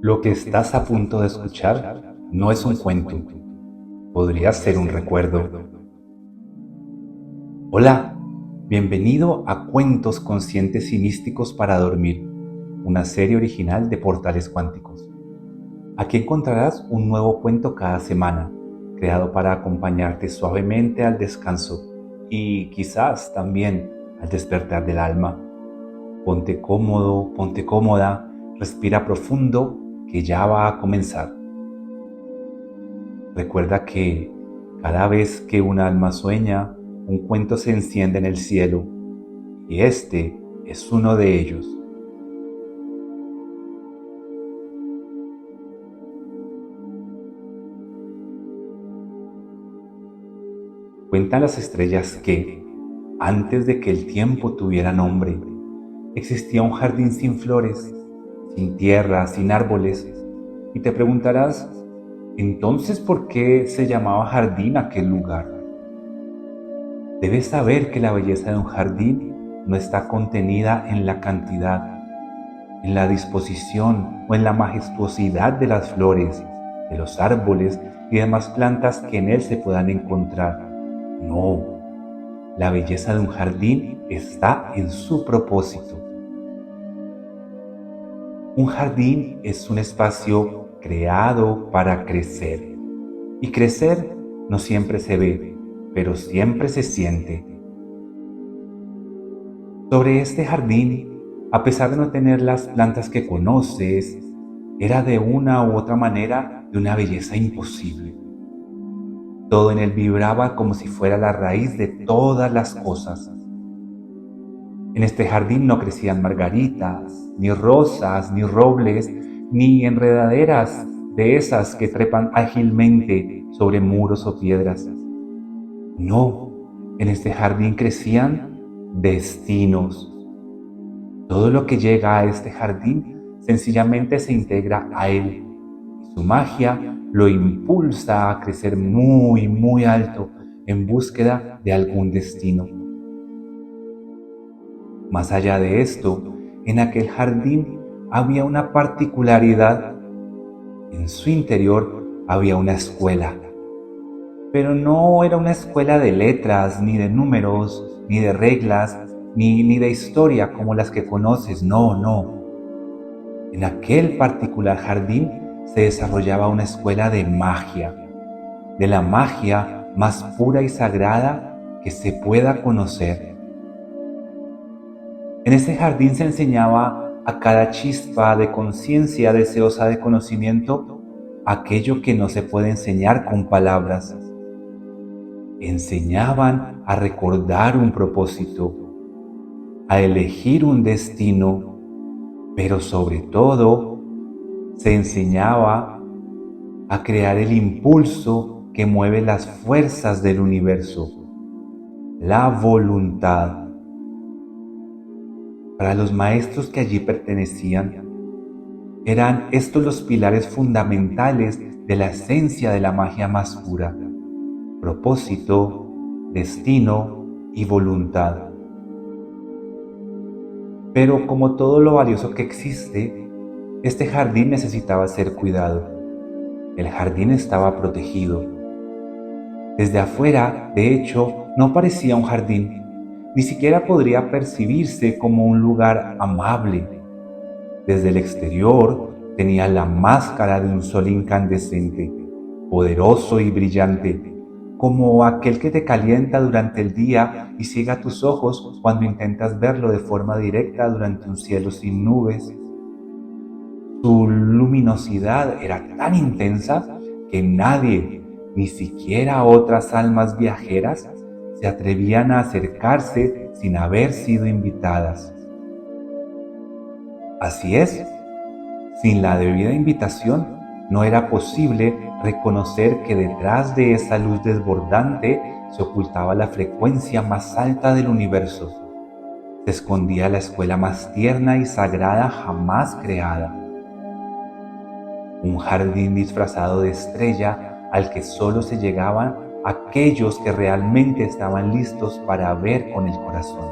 Lo que estás a punto de escuchar no es un cuento, podría ser un recuerdo. Hola, bienvenido a Cuentos Conscientes y Místicos para Dormir, una serie original de Portales Cuánticos. Aquí encontrarás un nuevo cuento cada semana, creado para acompañarte suavemente al descanso y quizás también al despertar del alma. Ponte cómodo, ponte cómoda, respira profundo, que ya va a comenzar. Recuerda que cada vez que un alma sueña, un cuento se enciende en el cielo, y este es uno de ellos. Cuentan las estrellas que, antes de que el tiempo tuviera nombre, existía un jardín sin flores, sin tierra, sin árboles, y te preguntarás, entonces, ¿por qué se llamaba jardín aquel lugar? Debes saber que la belleza de un jardín no está contenida en la cantidad, en la disposición o en la majestuosidad de las flores, de los árboles y demás plantas que en él se puedan encontrar. No, la belleza de un jardín está en su propósito. Un jardín es un espacio creado para crecer. Y crecer no siempre se ve, pero siempre se siente. Sobre este jardín, a pesar de no tener las plantas que conoces, era de una u otra manera de una belleza imposible. Todo en él vibraba como si fuera la raíz de todas las cosas. En este jardín no crecían margaritas, ni rosas, ni robles, ni enredaderas de esas que trepan ágilmente sobre muros o piedras. No, en este jardín crecían destinos. Todo lo que llega a este jardín sencillamente se integra a él y su magia lo impulsa a crecer muy, muy alto en búsqueda de algún destino. Más allá de esto, en aquel jardín había una particularidad. En su interior había una escuela, pero no era una escuela de letras, ni de números, ni de reglas, ni de historia como las que conoces, no, no. En aquel particular jardín se desarrollaba una escuela de la magia más pura y sagrada que se pueda conocer. En ese jardín se enseñaba a cada chispa de conciencia deseosa de conocimiento aquello que no se puede enseñar con palabras. Enseñaban a recordar un propósito, a elegir un destino, pero sobre todo se enseñaba a crear el impulso que mueve las fuerzas del universo, la voluntad. Para los maestros que allí pertenecían, eran estos los pilares fundamentales de la esencia de la magia más pura: propósito, destino y voluntad. Pero como todo lo valioso que existe, este jardín necesitaba ser cuidado. El jardín estaba protegido. Desde afuera, de hecho, no parecía un jardín, ni siquiera podría percibirse como un lugar amable. Desde el exterior tenía la máscara de un sol incandescente, poderoso y brillante, como aquel que te calienta durante el día y ciega tus ojos cuando intentas verlo de forma directa durante un cielo sin nubes. Su luminosidad era tan intensa que nadie, ni siquiera otras almas viajeras, se atrevían a acercarse sin haber sido invitadas. Así es, sin la debida invitación no era posible reconocer que detrás de esa luz desbordante se ocultaba la frecuencia más alta del universo. Se escondía la escuela más tierna y sagrada jamás creada. Un jardín disfrazado de estrella al que solo se llegaban aquellos que realmente estaban listos para ver con el corazón.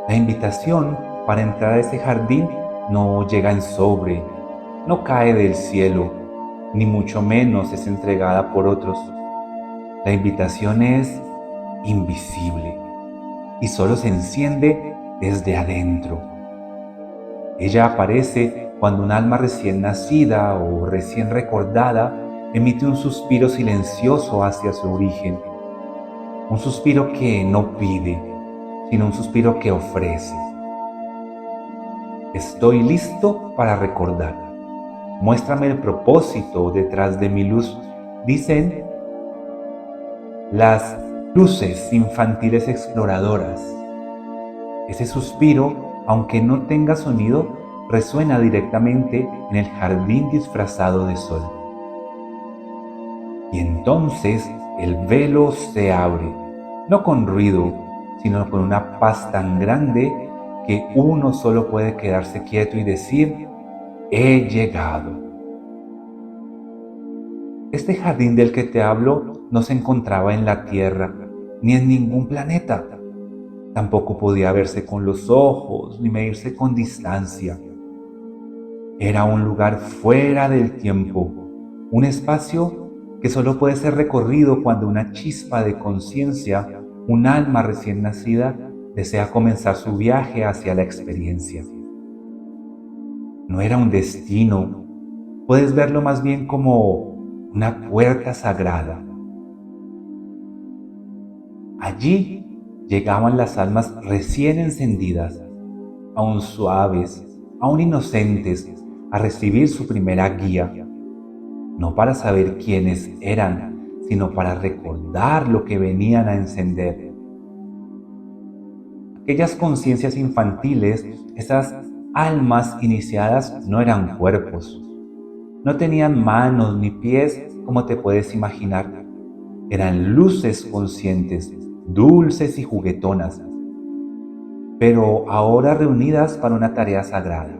La invitación para entrar a ese jardín no llega en sobre, no cae del cielo, ni mucho menos es entregada por otros. La invitación es invisible y solo se enciende desde adentro. Ella aparece cuando un alma recién nacida o recién recordada emite un suspiro silencioso hacia su origen. Un suspiro que no pide, sino un suspiro que ofrece. Estoy listo para recordar. Muéstrame el propósito detrás de mi luz, dicen las luces infantiles exploradoras. Ese suspiro, aunque no tenga sonido, resuena directamente en el jardín disfrazado de sol. Y entonces el velo se abre, no con ruido, sino con una paz tan grande que uno solo puede quedarse quieto y decir: he llegado. Este jardín del que te hablo no se encontraba en la Tierra, ni en ningún planeta. Tampoco podía verse con los ojos, ni medirse con distancia. Era un lugar fuera del tiempo, un espacio que solo puede ser recorrido cuando una chispa de conciencia, un alma recién nacida, desea comenzar su viaje hacia la experiencia. No era un destino, puedes verlo más bien como una puerta sagrada. Allí llegaban las almas recién encendidas, aún suaves, aún inocentes, a recibir su primera guía, no para saber quiénes eran, sino para recordar lo que venían a encender. Aquellas conciencias infantiles, esas almas iniciadas, no eran cuerpos, no tenían manos ni pies como te puedes imaginar. Eran luces conscientes, dulces y juguetonas, pero ahora reunidas para una tarea sagrada.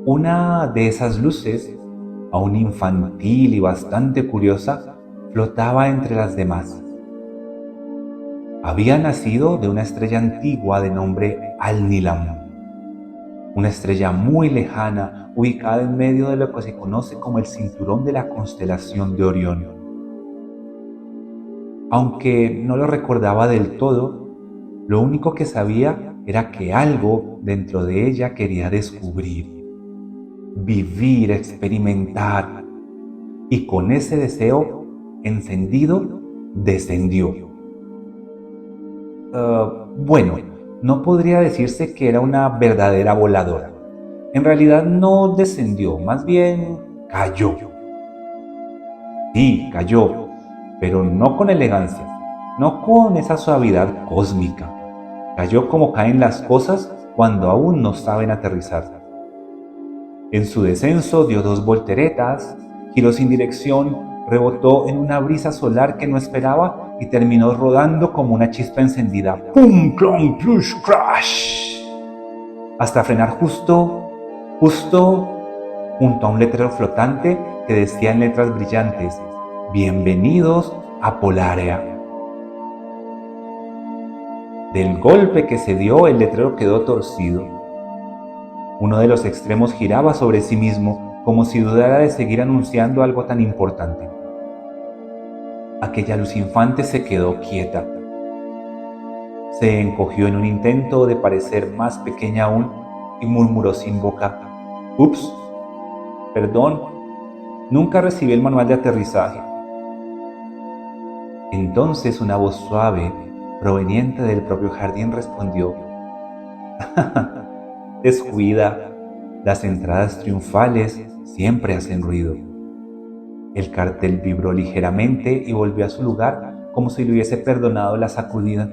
Una de esas luces, aún infantil y bastante curiosa, flotaba entre las demás. Había nacido de una estrella antigua de nombre Alnilam, una estrella muy lejana ubicada en medio de lo que se conoce como el cinturón de la constelación de Orión. Aunque no lo recordaba del todo, lo único que sabía era que algo dentro de ella quería descubrir, vivir, experimentar, y con ese deseo encendido descendió. Bueno, no podría decirse que era una verdadera voladora. En realidad no descendió, más bien cayó. Sí, cayó, pero no con elegancia, no con esa suavidad cósmica. Cayó como caen las cosas cuando aún no saben aterrizar. En su descenso dio 2 volteretas, giró sin dirección, rebotó en una brisa solar que no esperaba y terminó rodando como una chispa encendida. ¡Pum! ¡Clon! ¡Plush! ¡Crash! Hasta frenar justo junto a un letrero flotante que decía en letras brillantes: bienvenidos a Polarea. Del golpe que se dio, el letrero quedó torcido. Uno de los extremos giraba sobre sí mismo, como si dudara de seguir anunciando algo tan importante. Aquella luz infante se quedó quieta. Se encogió en un intento de parecer más pequeña aún y murmuró sin boca: «Ups, perdón, nunca recibí el manual de aterrizaje». Entonces una voz suave, proveniente del propio jardín, respondió: «Descuida, las entradas triunfales siempre hacen ruido». El cartel vibró ligeramente y volvió a su lugar como si le hubiese perdonado la sacudida.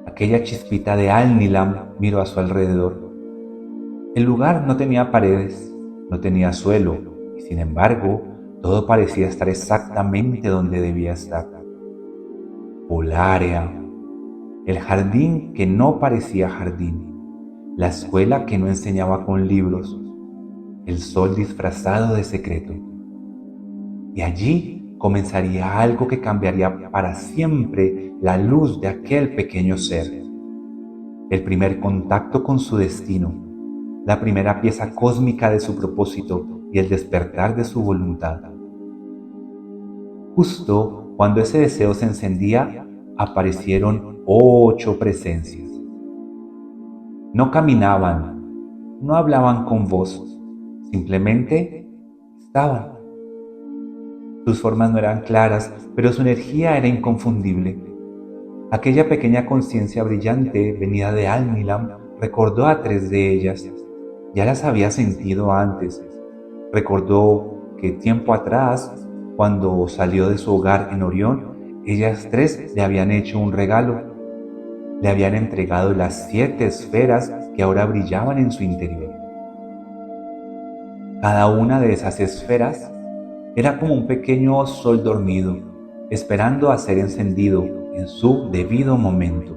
Aquella chispita de Alnilam miró a su alrededor. El lugar no tenía paredes, no tenía suelo, y sin embargo, todo parecía estar exactamente donde debía estar. Polarea, el jardín que no parecía jardín, la escuela que no enseñaba con libros, el sol disfrazado de secreto. Y allí comenzaría algo que cambiaría para siempre la luz de aquel pequeño ser. el primer contacto con su destino, la primera pieza cósmica de su propósito y el despertar de su voluntad. Justo cuando ese deseo se encendía, aparecieron 8 presencias. No caminaban, no hablaban con voz, simplemente estaban. Sus formas no eran claras, pero su energía era inconfundible. Aquella pequeña conciencia brillante venida de Alnilam recordó a 3 de ellas. Ya las había sentido antes. Recordó que tiempo atrás, cuando salió de su hogar en Orión, ellas 3 le habían hecho un regalo. Le habían entregado las 7 esferas que ahora brillaban en su interior. Cada una de esas esferas era como un pequeño sol dormido, esperando a ser encendido en su debido momento.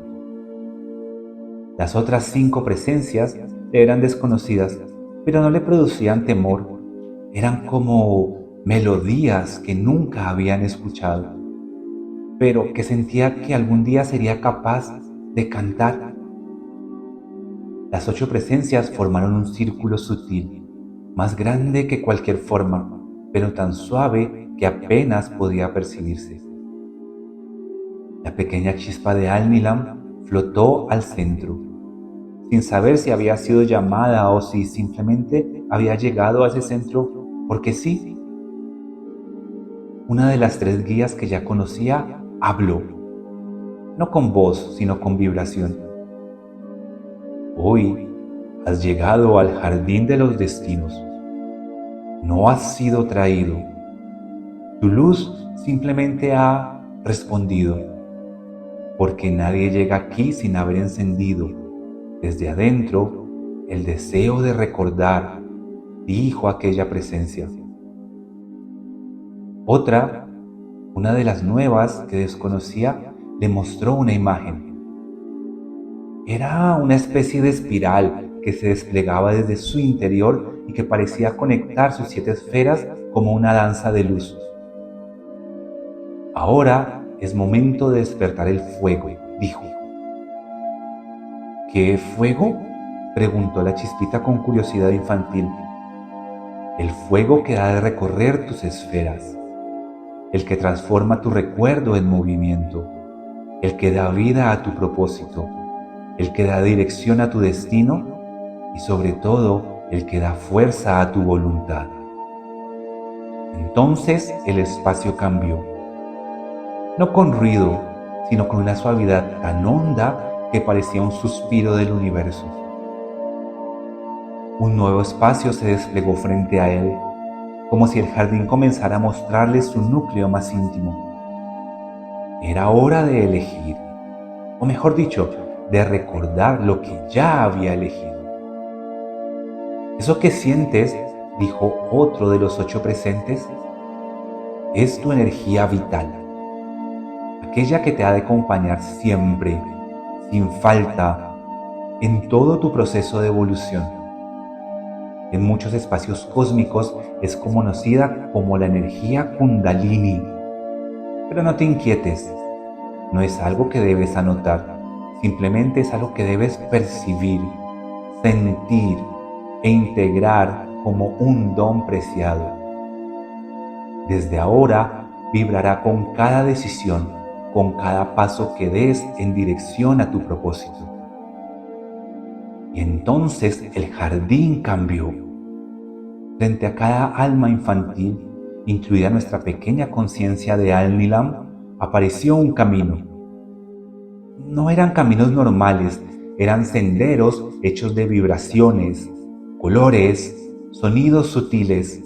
Las otras 5 presencias eran desconocidas, pero no le producían temor. Eran como melodías que nunca habían escuchado, pero que sentía que algún día sería capaz de cantar. Las 8 presencias formaron un círculo sutil, más grande que cualquier forma, pero tan suave que apenas podía percibirse. La pequeña chispa de Alnilam flotó al centro, sin saber si había sido llamada o si simplemente había llegado a ese centro porque sí. Una de las 3 guías que ya conocía habló, no con voz, sino con vibración. Hoy has llegado al jardín de los destinos. No has sido traído. Tu luz simplemente ha respondido, porque nadie llega aquí sin haber encendido desde adentro el deseo de recordar, dijo aquella presencia. Otra, una de las nuevas que desconocía, le mostró una imagen. Era una especie de espiral que se desplegaba desde su interior y que parecía conectar sus 7 esferas como una danza de luz. Ahora es momento de despertar el fuego, dijo. ¿Qué fuego?, preguntó la chispita con curiosidad infantil. El fuego que ha de recorrer tus esferas, el que transforma tu recuerdo en movimiento, el que da vida a tu propósito, el que da dirección a tu destino y sobre todo el que da fuerza a tu voluntad. Entonces el espacio cambió, no con ruido, sino con una suavidad tan honda que parecía un suspiro del universo. Un nuevo espacio se desplegó frente a él, como si el jardín comenzara a mostrarle su núcleo más íntimo. Era hora de elegir, o mejor dicho, de recordar lo que ya había elegido. Eso que sientes, dijo otro de los 8 presentes, es tu energía vital, aquella que te ha de acompañar siempre, sin falta, en todo tu proceso de evolución. En muchos espacios cósmicos es conocida como la energía Kundalini. Pero no te inquietes, no es algo que debes anotar, simplemente es algo que debes percibir, sentir e integrar como un don preciado. Desde ahora vibrará con cada decisión, con cada paso que des en dirección a tu propósito. Y entonces el jardín cambió. Frente a cada alma infantil, incluida nuestra pequeña conciencia de Alnilam, apareció un camino. No eran caminos normales, eran senderos hechos de vibraciones, colores, sonidos sutiles.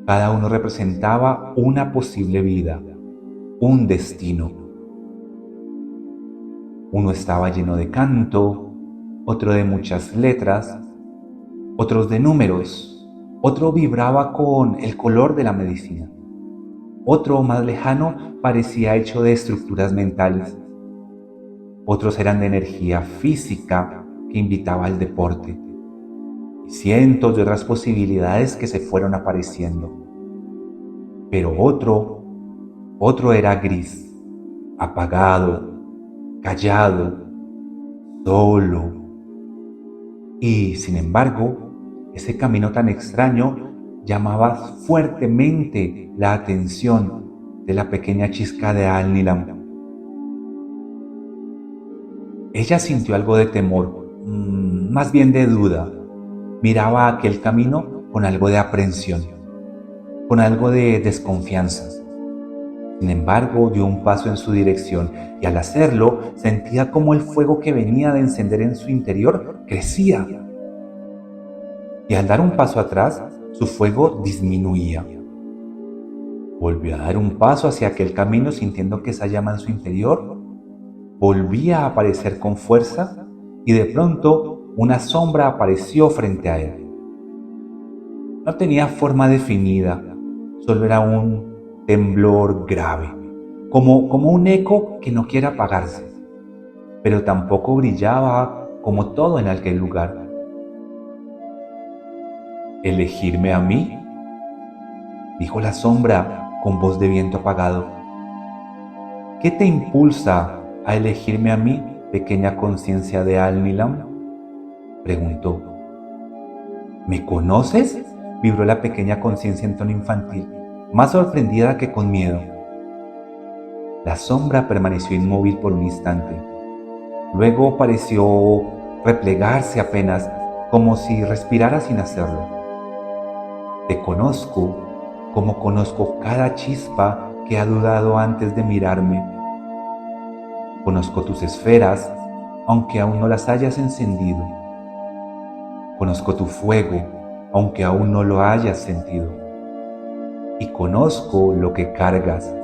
Cada uno representaba una posible vida, un destino. Uno estaba lleno de canto, otro de muchas letras, otros de números, otro vibraba con el color de la medicina, otro más lejano parecía hecho de estructuras mentales, otros eran de energía física que invitaba al deporte, y cientos de otras posibilidades que se fueron apareciendo. Pero otro era gris, apagado, callado, solo. Y, sin embargo, ese camino tan extraño llamaba fuertemente la atención de la pequeña Chispa de Alnilam. Ella sintió algo de temor, más bien de duda. Miraba aquel camino con algo de aprensión, con algo de desconfianza. Sin embargo, dio un paso en su dirección y al hacerlo sentía como el fuego que venía de encender en su interior crecía. Y al dar un paso atrás, su fuego disminuía. Volvió a dar un paso hacia aquel camino sintiendo que esa llama en su interior volvía a aparecer con fuerza y de pronto una sombra apareció frente a él. No tenía forma definida, solo era un temblor grave, como un eco que no quiere apagarse, pero tampoco brillaba como todo en aquel lugar. ¿Elegirme a mí?, dijo la sombra con voz de viento apagado. ¿Qué te impulsa a elegirme a mí, pequeña conciencia de Alnilam?, preguntó. ¿Me conoces?, vibró la pequeña conciencia en tono infantil, más sorprendida que con miedo. La sombra permaneció inmóvil por un instante. Luego pareció replegarse apenas, como si respirara sin hacerlo. Te conozco como conozco cada chispa que ha dudado antes de mirarme. Conozco tus esferas, aunque aún no las hayas encendido. Conozco tu fuego, aunque aún no lo hayas sentido. Y conozco lo que cargas,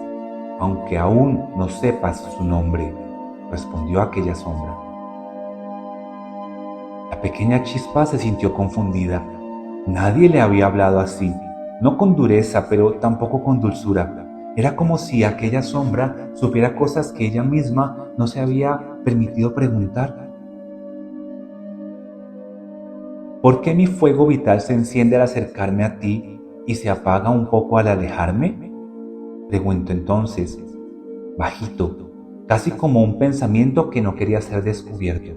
aunque aún no sepas su nombre, respondió aquella sombra. La pequeña Chispa se sintió confundida. Nadie le había hablado así, no con dureza, pero tampoco con dulzura. Era como si aquella sombra supiera cosas que ella misma no se había permitido preguntar. ¿Por qué mi fuego vital se enciende al acercarme a ti y se apaga un poco al alejarme?, preguntó entonces, bajito, casi como un pensamiento que no quería ser descubierto.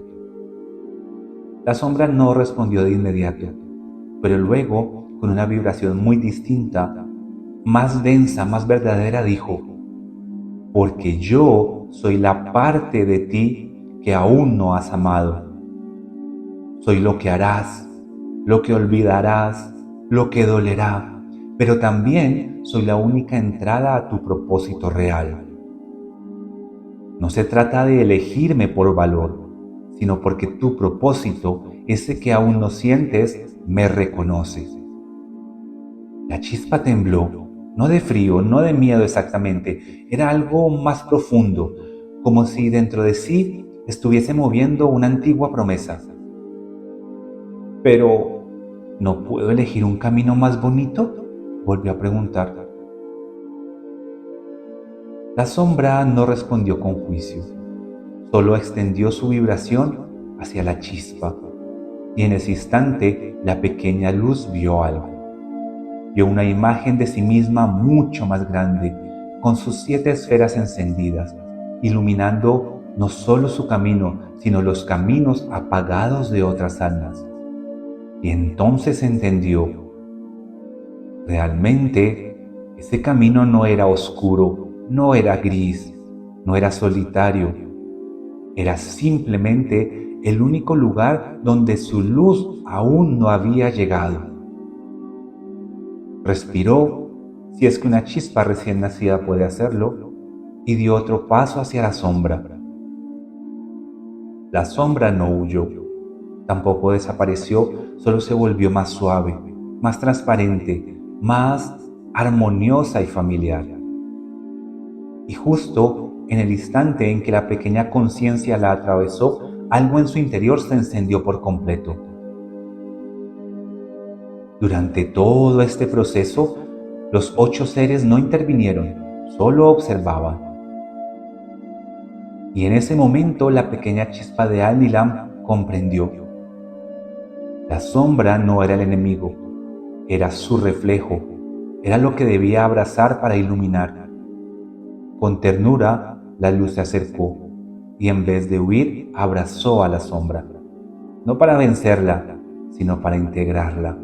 La sombra no respondió de inmediato, pero luego, con una vibración muy distinta, más densa, más verdadera, dijo: porque yo soy la parte de ti que aún no has amado. Soy lo que harás, lo que olvidarás, lo que dolerá, pero también soy la única entrada a tu propósito real. No se trata de elegirme por valor, sino porque tu propósito, ese que aún no sientes, me reconoce. La Chispa tembló, no de frío, no de miedo exactamente, era algo más profundo, como si dentro de sí estuviese moviendo una antigua promesa. Pero, ¿no puedo elegir un camino más bonito?, volvió a preguntar. La sombra no respondió con juicio, solo extendió su vibración hacia la Chispa, y en ese instante la pequeña luz vio algo. Vio una imagen de sí misma mucho más grande, con sus 7 esferas encendidas, iluminando no solo su camino, sino los caminos apagados de otras almas. Y entonces entendió. Realmente, ese camino no era oscuro, no era gris, no era solitario. Era simplemente el único lugar donde su luz aún no había llegado. Respiró, si es que una Chispa recién nacida puede hacerlo, y dio otro paso hacia la sombra. La sombra no huyó, tampoco desapareció, solo se volvió más suave, más transparente, más armoniosa y familiar. Y justo en el instante en que la pequeña conciencia la atravesó, algo en su interior se encendió por completo. Durante todo este proceso, los 8 seres no intervinieron, solo observaban. Y en ese momento la pequeña Chispa de Alnilam comprendió. La sombra no era el enemigo, era su reflejo, era lo que debía abrazar para iluminar. Con ternura, la luz se acercó, y en vez de huir, abrazó a la sombra, no para vencerla, sino para integrarla.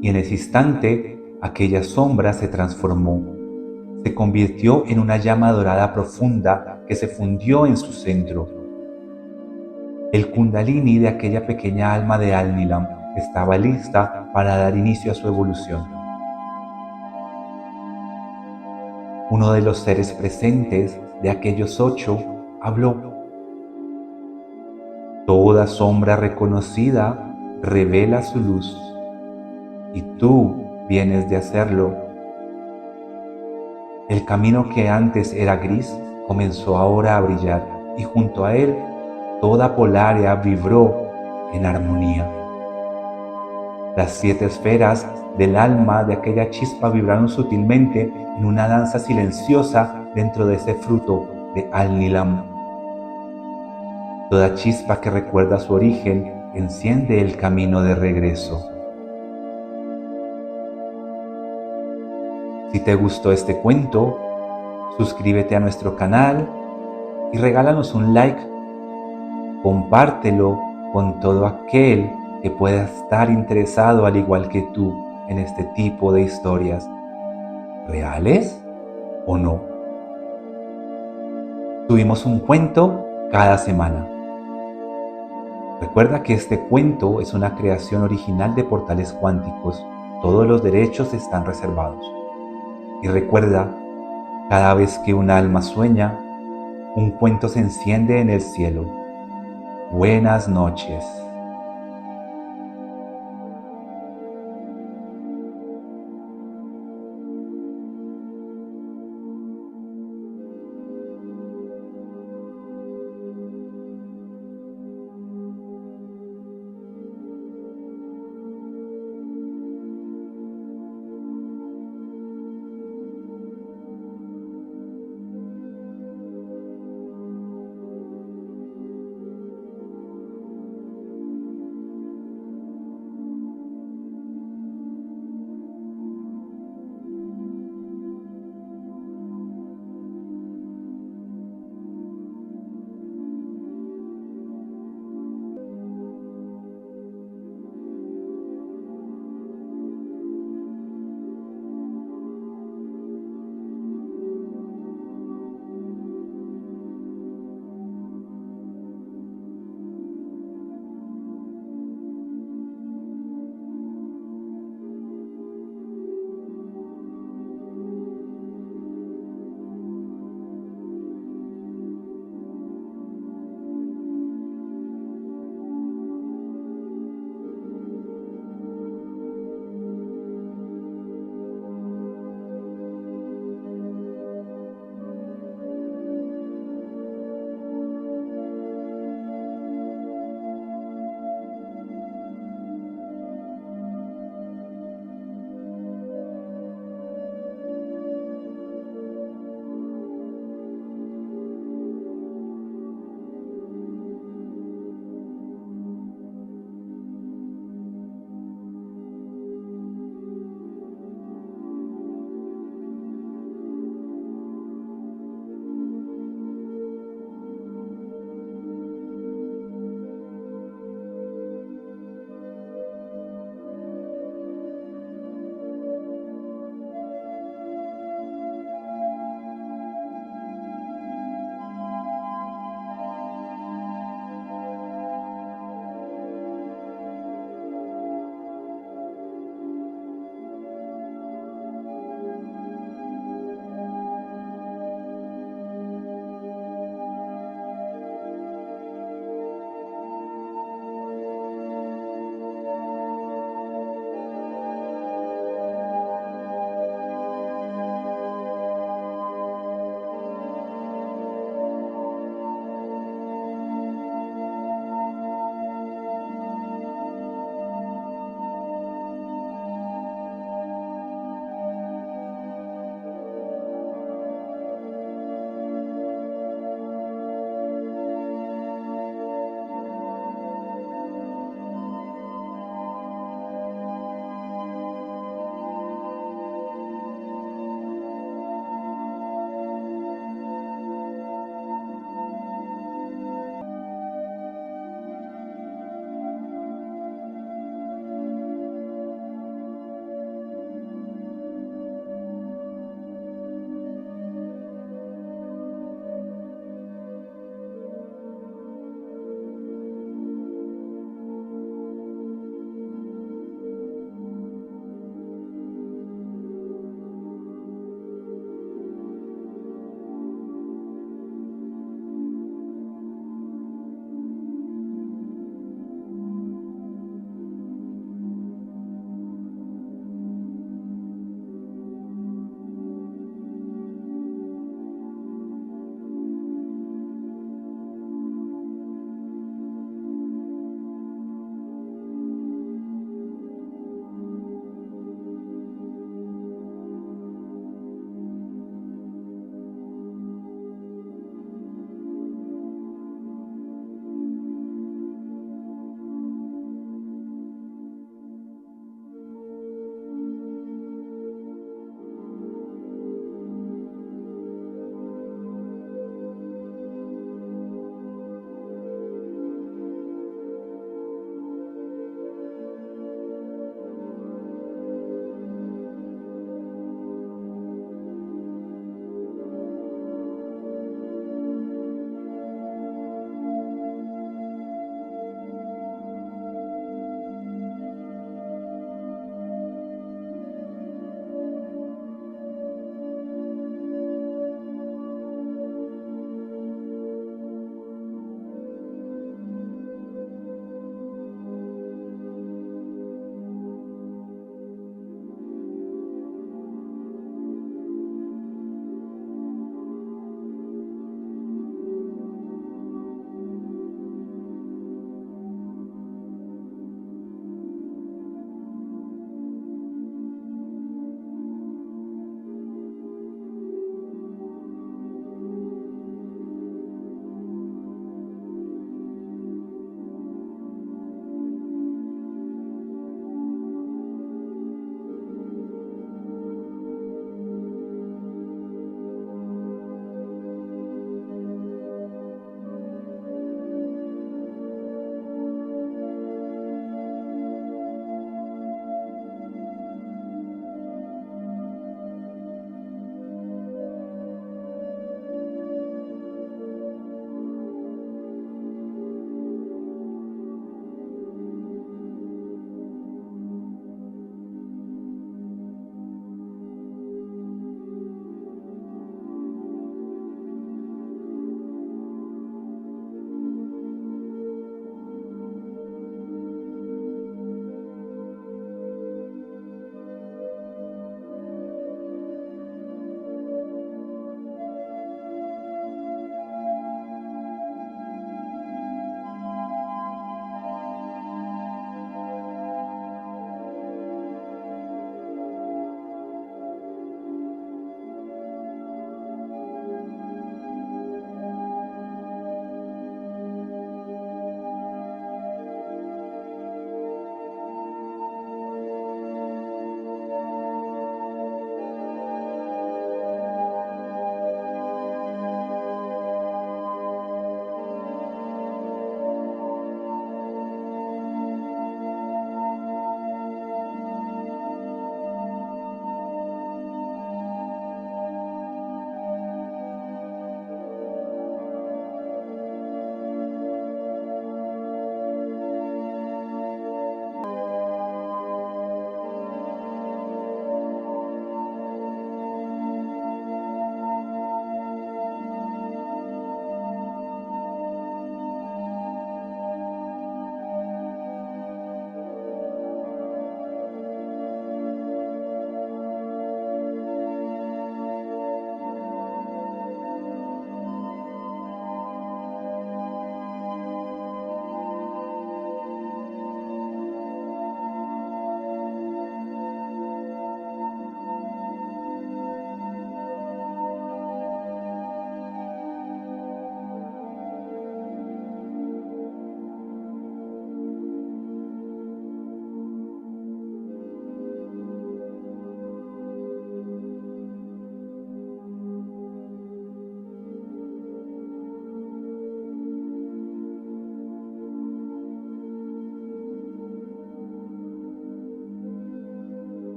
Y en ese instante, aquella sombra se transformó, se convirtió en una llama dorada profunda que se fundió en su centro. El Kundalini de aquella pequeña alma de Al-Nilam estaba lista para dar inicio a su evolución. Uno de los seres presentes de aquellos 8 habló. Toda sombra reconocida revela su luz, y tú vienes de hacerlo. El camino que antes era gris comenzó ahora a brillar, y junto a él toda Polaria vibró en armonía. Las 7 esferas del alma de aquella chispa vibraron sutilmente en una danza silenciosa dentro de ese fruto de Al-Nilam. Toda chispa que recuerda su origen enciende el camino de regreso. Si te gustó este cuento, suscríbete a nuestro canal y regálanos un like. Compártelo con todo aquel que pueda estar interesado al igual que tú en este tipo de historias, ¿reales o no? Subimos un cuento cada semana. Recuerda que este cuento es una creación original de Portales Cuánticos. Todos los derechos están reservados. Y recuerda, cada vez que un alma sueña, un cuento se enciende en el cielo. Buenas noches.